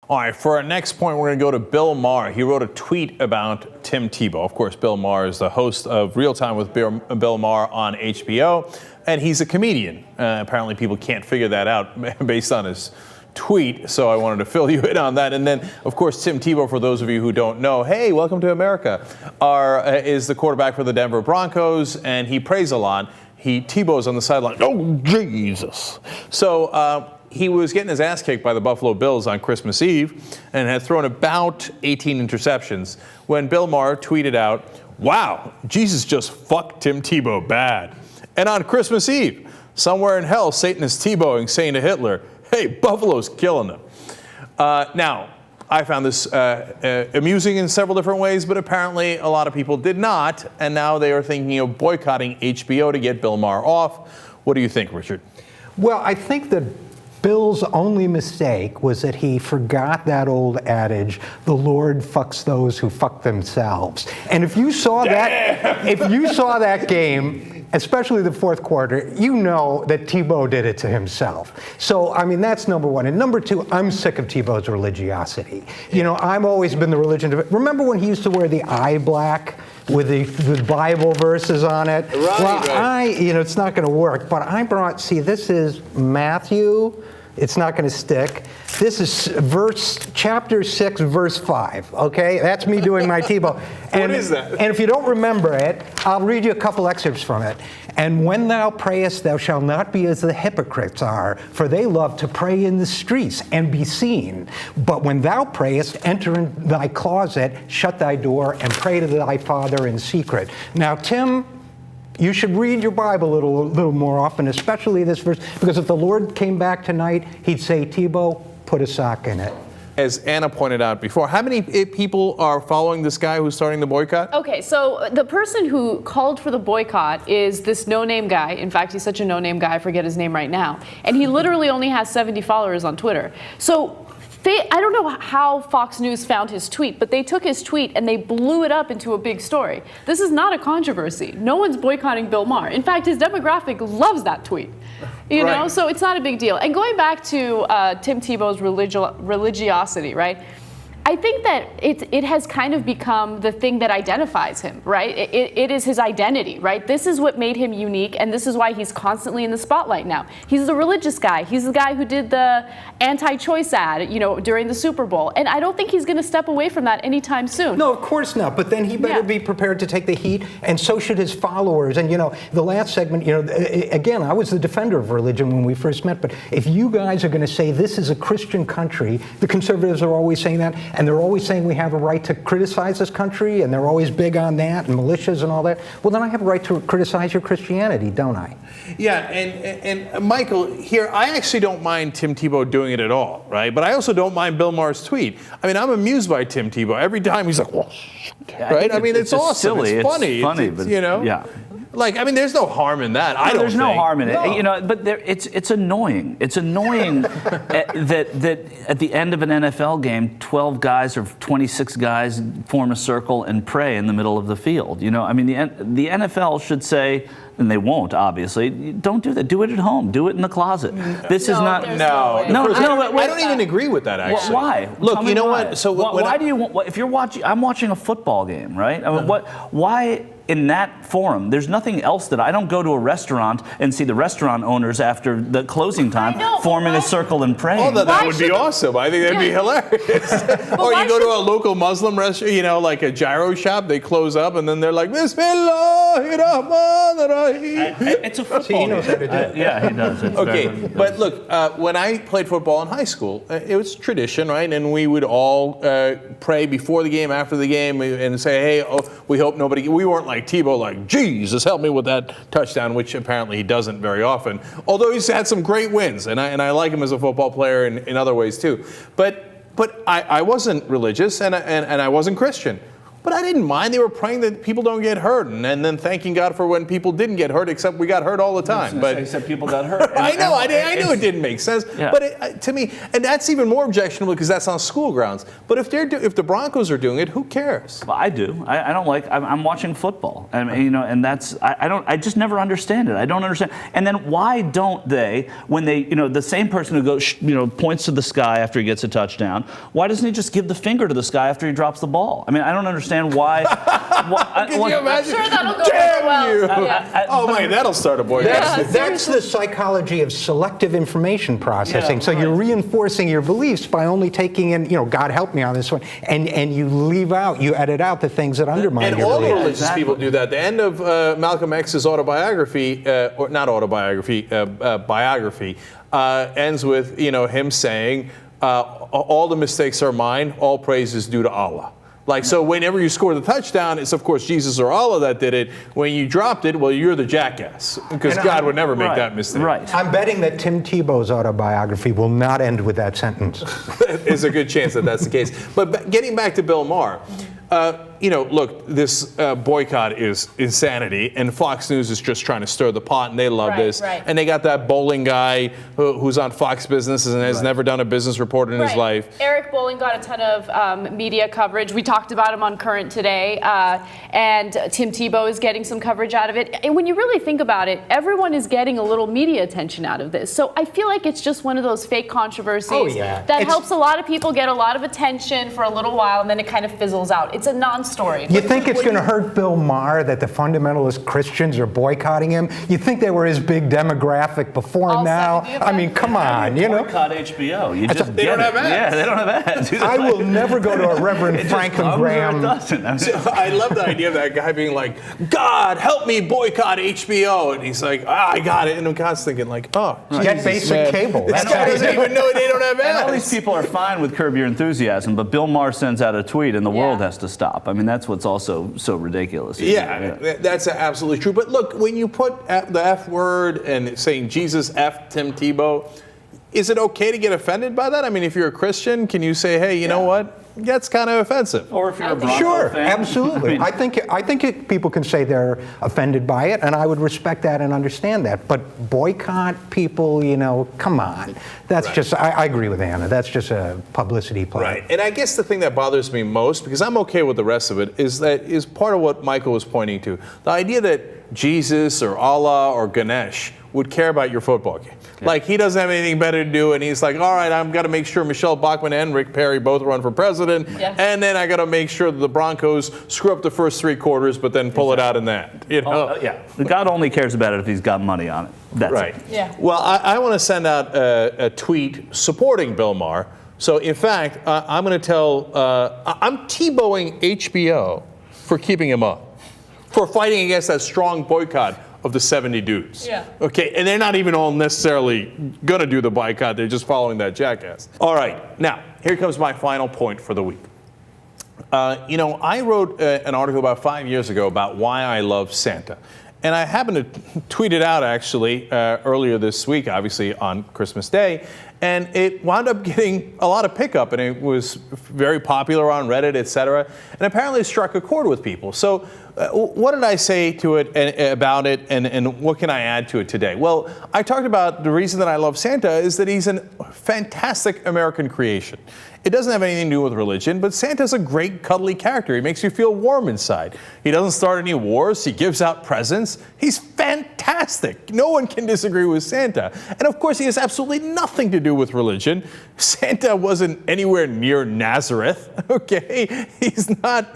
All right, for our next point, we're going to go to Bill Maher. He wrote a tweet about Tim Tebow. Of course, Bill Maher is the host of Real Time with Bill Maher on HBO, and he's a comedian. Apparently, people can't figure that out based on his tweet, so I wanted to fill you in on that. And then, of course, Tim Tebow, for those of you who don't know, hey, welcome to America, is the quarterback for the Denver Broncos, and he prays a lot. Tebow's on the sideline, oh, Jesus. So, he was getting his ass kicked by the Buffalo Bills on Christmas Eve and had thrown about 18 interceptions when Bill Maher tweeted out, wow, Jesus just fucked Tim Tebow bad. And on Christmas Eve, somewhere in hell, Satan is Tebowing, saying to Hitler, hey, Buffalo's killing him. Now, I found this amusing in several different ways, but apparently a lot of people did not, and now they are thinking of boycotting HBO to get Bill Maher off. What do you think, Richard? Well, I think that Bill's only mistake was that he forgot that old adage, the Lord fucks those who fuck themselves. And if you saw that game, especially the fourth quarter, you know that Tebow did it to himself. So, I mean, that's number one. And number two, I'm sick of Tebow's religiosity. You know, I've always been the religion of it. Remember when he used to wear the eye black with the Bible verses on it? Right, well, it's not going to work, but I brought, this is Matthew. It's not going to stick. This is chapter 6, verse 5, okay? That's me doing my Tebow. What is that? And if you don't remember it, I'll read you a couple excerpts from it. And when thou prayest, thou shalt not be as the hypocrites are, for they love to pray in the streets and be seen. But when thou prayest, enter in thy closet, shut thy door, and pray to thy Father in secret. Now, Tim, you should read your Bible a little more often, especially this verse, because if the Lord came back tonight, he'd say, Tebow, put a sock in it. As Anna pointed out before, how many people are following this guy who's starting the boycott? Okay, so the person who called for the boycott is this no-name guy. In fact, he's such a no-name guy, I forget his name right now. And he literally only has 70 followers on Twitter. So I don't know how Fox News found his tweet, but they took his tweet and they blew it up into a big story. This is not a controversy. No one's boycotting Bill Maher. In fact, his demographic loves that tweet. You know, so it's not a big deal. And going back to Tim Tebow's religiosity, right? I think that it has kind of become the thing that identifies him, right? It is his identity, right? This is what made him unique, and this is why he's constantly in the spotlight now. He's the religious guy. He's the guy who did the anti-choice ad, during the Super Bowl. And I don't think he's going to step away from that anytime soon. No, of course not. But then he better be prepared to take the heat, and so should his followers. And, the last segment, again, I was the defender of religion when we first met. But if you guys are going to say this is a Christian country, the conservatives are always saying that. And they're always saying we have a right to criticize this country, and they're always big on that, and militias and all that. Well, then I have a right to criticize your Christianity, don't I? Yeah, and Michael, here, I actually don't mind Tim Tebow doing it at all, right? But I also don't mind Bill Maher's tweet. I mean, I'm amused by Tim Tebow. Every time he's like, well, right? I mean, it's awesome. Silly. It's funny. It's funny, but, yeah. Like, I mean, there's no harm in that. I don't There's no harm in it. No. But it's annoying. It's annoying that at the end of an NFL game, 12 guys or 26 guys form a circle and pray in the middle of the field. I mean, the NFL should say, and they won't, obviously, don't do that. Do it at home. Do it in the closet. This is not. No. I don't even agree with that, actually. Why? Look, you know what? So why do you want? If you're watching, I'm watching a football game, right? I mean, why? In that forum, there's nothing else I don't go to a restaurant and see the restaurant owners after the closing time forming a circle and praying. Oh, that would be awesome. I think that'd be hilarious. Or you go to a local Muslim restaurant, like a gyro shop, they close up and then they're like, Bismillahirrahmanirrahim. It's a football game. Yeah, he does. Okay, but look, when I played football in high school, it was tradition, right? And we would all pray before the game, after the game, and say, hey, we hope nobody. We weren't like Tebow, like, Jesus, help me with that touchdown, which apparently he doesn't very often. Although he's had some great wins, and I like him as a football player in other ways too. But I wasn't religious, and I wasn't Christian. But I didn't mind. They were praying that people don't get hurt, and then thanking God for when people didn't get hurt, except we got hurt all the time. But except people got hurt. I know it didn't make sense. Yeah. But to me, and that's even more objectionable because that's on school grounds. But if the Broncos are doing it, who cares? Well, I do. I don't like. I'm watching football, and and that's. I just never understand it. I don't understand. And then why don't they, when they, the same person who goes, points to the sky after he gets a touchdown, why doesn't he just give the finger to the sky after he drops the ball? I mean, I don't understand why. Can you imagine? I'm sure that'll go Damn over well. you! Oh man, that'll start a boycott. That's the psychology of selective information processing. Yeah, so you're reinforcing your beliefs by only taking in, God help me on this one, and you edit out the things that undermine And your all beliefs. religious people do that. The end of Malcolm X's autobiography, or not autobiography, biography, ends with him saying, "All the mistakes are mine. All praise is due to Allah." Like, so whenever you score the touchdown, it's of course Jesus or Allah that did it. When you dropped it, well, you're the jackass, because God would never make that mistake. Right. I'm betting that Tim Tebow's autobiography will not end with that sentence. There's a good chance that that's the case. But getting back to Bill Maher, look, this boycott is insanity, and Fox News is just trying to stir the pot, and they love this. Right. And they got that bowling guy who's on Fox Business and has never done a business report in his life. Eric Bowling got a ton of media coverage. We talked about him on Current today, and Tim Tebow is getting some coverage out of it. And when you really think about it, everyone is getting a little media attention out of this. So I feel like it's just one of those fake controversies that helps a lot of people get a lot of attention for a little while, and then it kind of fizzles out. It's a non-story. You think it's going to hurt Bill Maher that the fundamentalist Christians are boycotting him? You think they were his big demographic before All now? 70 of I mean, them? come on, Boycott HBO. You just They don't have ads. Yeah, they don't have ads. I will never go to a Reverend Franklin Graham. I love the idea of that guy being like, "God, help me boycott HBO," and he's like, "I got it," and God's thinking like, "Oh, Get Jesus, basic man. cable. This guy doesn't even know they don't have And all ads." these people are fine with Curb Your Enthusiasm, but Bill Maher sends out a tweet and the world has to stop. I mean, that's what's also so ridiculous. Yeah, that's absolutely true. But look, when you put the F word and saying Jesus F Tim Tebow, is it okay to get offended by that? I mean, if you're a Christian, can you say, "Hey, you know what? That's kind of offensive"? Or if you're a Bronco Sure, fan. absolutely. I think people can say they're offended by it, and I would respect that and understand that. But boycott people, come on. That's just, I agree with Anna. That's just a publicity play. Right. And I guess the thing that bothers me most, because I'm okay with the rest of it, is part of what Michael was pointing to. The idea that Jesus or Allah or Ganesh would care about your football game. Yeah. Like, he doesn't have anything better to do, and he's like, all right, I've got to make sure Michelle Bachmann and Rick Perry both run for president, and then I got to make sure that the Broncos screw up the first 3 quarters, but then pull it out in that. God only cares about it if he's got money on it. That's right. it. Yeah. Well, I want to send out a tweet supporting Bill Maher. So, in fact, I'm going to tell, I'm Tebowing HBO for keeping him up, for fighting against that strong boycott of the 70 dudes. Yeah. Okay, and they're not even all necessarily going to do the boycott. They're just following that jackass. All right, now, here comes my final point for the week. I wrote an article about 5 years ago about why I love Santa. And I happened to tweet it out, actually, earlier this week, obviously on Christmas Day. And it wound up getting a lot of pickup, and it was very popular on Reddit, etc. And apparently it struck a chord with people. So what did I say to it and about it, and what can I add to it today? Well, I talked about the reason that I love Santa is that he's a fantastic American creation. It doesn't have anything to do with religion, but Santa's a great, cuddly character. He makes you feel warm inside. He doesn't start any wars. He gives out presents. He's fantastic. No one can disagree with Santa. And of course, he has absolutely nothing to do with religion. Santa wasn't anywhere near Nazareth, okay? He's not,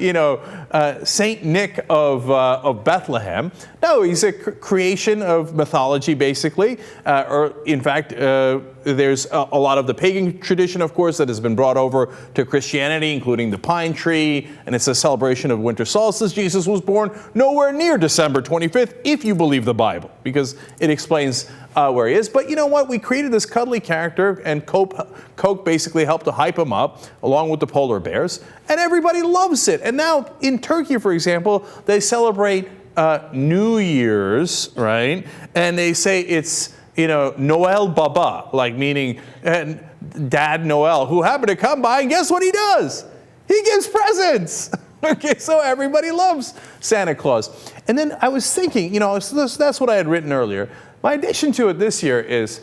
Saint Nick of Bethlehem. No, he's a creation of mythology, basically. Or in fact, there's a lot of the pagan tradition, of course, that has been brought over to Christianity, including the pine tree, and it's a celebration of winter solstice. Jesus was born nowhere near December 25th, if you believe the Bible, because it explains where he is. But you know what? We created this cuddly character, and Coke basically helped to hype him up, along with the polar bears, and everybody loves it. And now in Turkey, for example, they celebrate New Year's, right? And they say it's, Noel Baba, like meaning Dad Noel, who happened to come by, and guess what he does? He gives presents. Okay, so everybody loves Santa Claus. And then I was thinking, that's what I had written earlier. My addition to it this year is,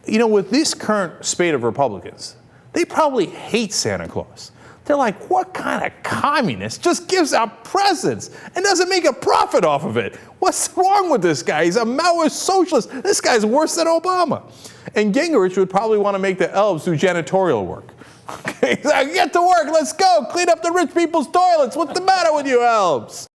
with this current spate of Republicans, they probably hate Santa Claus. They're like, what kind of communist just gives out presents and doesn't make a profit off of it? What's wrong with this guy? He's a Maoist socialist. This guy's worse than Obama. And Gingrich would probably want to make the elves do janitorial work. Okay, get to work, let's go, clean up the rich people's toilets. What's the matter with you elves?